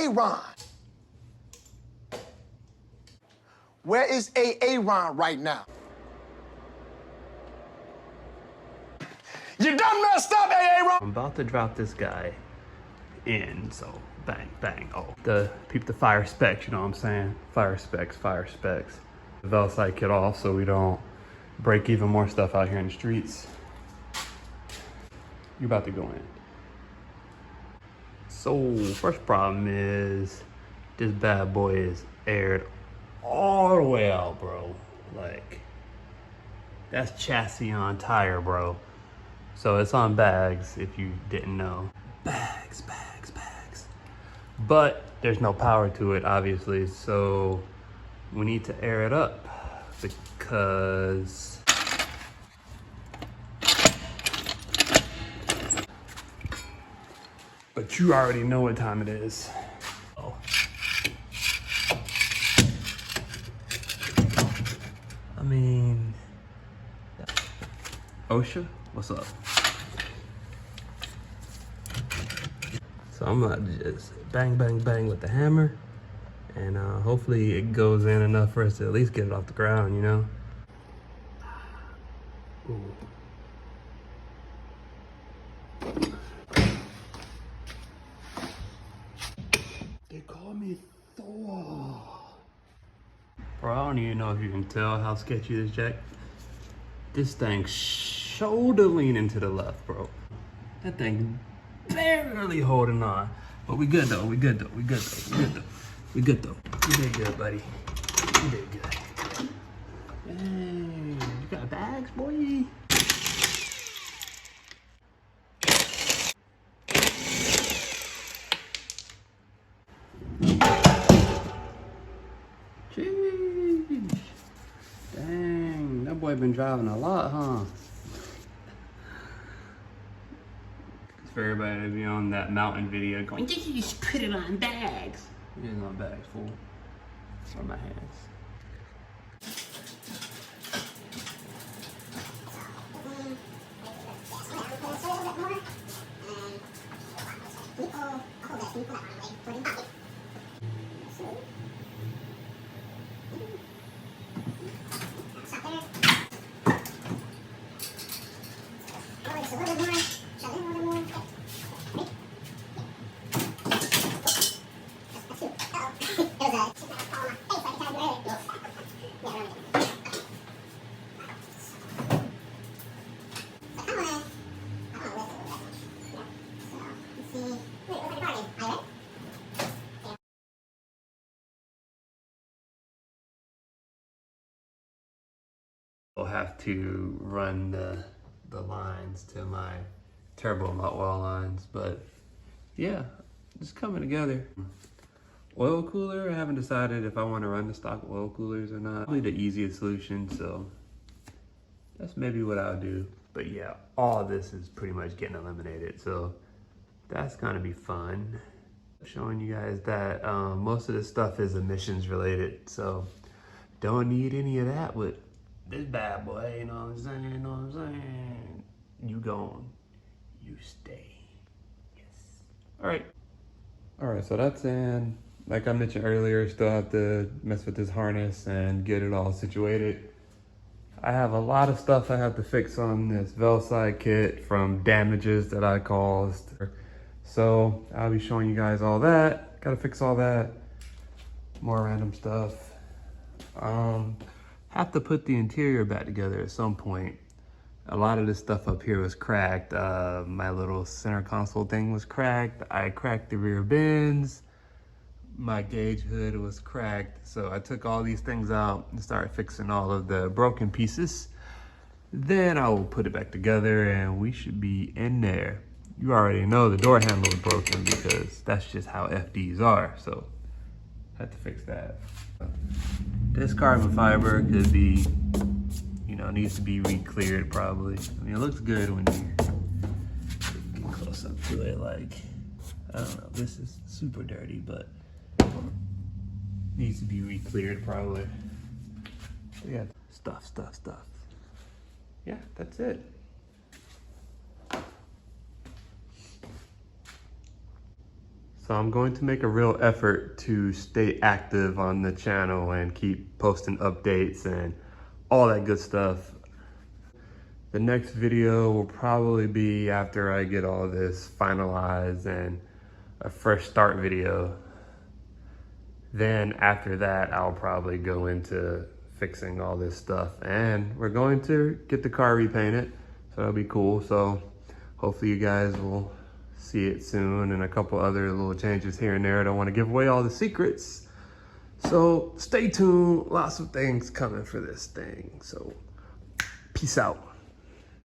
Aaron? Where is Aaron right now? You done messed up, Aaron! I'm about to drop this guy in, so bang, bang. Oh, peep the fire specs, you know what I'm saying? Fire specs, fire specs. The Velocite kit off so we don't break even more stuff out here in the streets. You're about to go in. So, first problem is this bad boy is aired all the way out, bro. Like, that's chassis on tire, bro. So it's on bags, if you didn't know. Bags, bags, bags. But there's no power to it, obviously, so we need to air it up because but you already know what time it is. Oh. I mean, OSHA, what's up? So I'm gonna just bang, bang, bang with the hammer, and hopefully it goes in enough for us to at least get it off the ground, you know? Ooh. They call me Thor. Bro, I don't even know if you can tell how sketchy this jack. This thing's shoulder leaning to the left, bro. That thing barely holding on. But we good though, we good though, we good though, we good though. We good though. You did good, buddy. You did good. Hey, you got bags, boy? Jeez. Dang, that boy been driving a lot, huh? For everybody to be on that mountain video going, you just put it on bags. It is on bags, fool. Or my hands. I'll have to run the lines to my turbo mount oil lines, but yeah, it's coming together. Oil cooler, I haven't decided if I want to run the stock oil coolers or not. Probably the easiest solution, so that's maybe what I'll do. But yeah, all of this is pretty much getting eliminated, so that's gonna be fun. Showing you guys that most of this stuff is emissions related, so don't need any of that with this bad boy, you know what I'm saying, you know what I'm saying? You gone, you stay, yes. All right, so that's in. Like I mentioned earlier, still have to mess with this harness and get it all situated. I have a lot of stuff I have to fix on this Velocite kit from damages that I caused. So I'll be showing you guys all that. Gotta fix all that. More random stuff. Have to put the interior back together at some point. A lot of this stuff up here was cracked. My little center console thing was cracked. I cracked the rear bins. My gauge hood was cracked. So I took all these things out and started fixing all of the broken pieces. Then I will put it back together and we should be in there. You already know the door handle is broken because that's just how FDs are. So had to fix that. This carbon fiber could be, you know, needs to be re-cleared probably. I mean, it looks good when you get close up to it. Like, I don't know, this is super dirty, but needs to be re-cleared probably. So yeah, stuff. Yeah, that's it. So I'm going to make a real effort to stay active on the channel and keep posting updates and all that good stuff. The next video will probably be after I get all this finalized and a fresh start video. Then after that, I'll probably go into fixing all this stuff, and we're going to get the car repainted, so that'll be cool. So hopefully you guys will see it soon, and a couple other little changes here and there. I don't want to give away all the secrets, so stay tuned. Lots of things coming for this thing, so peace out.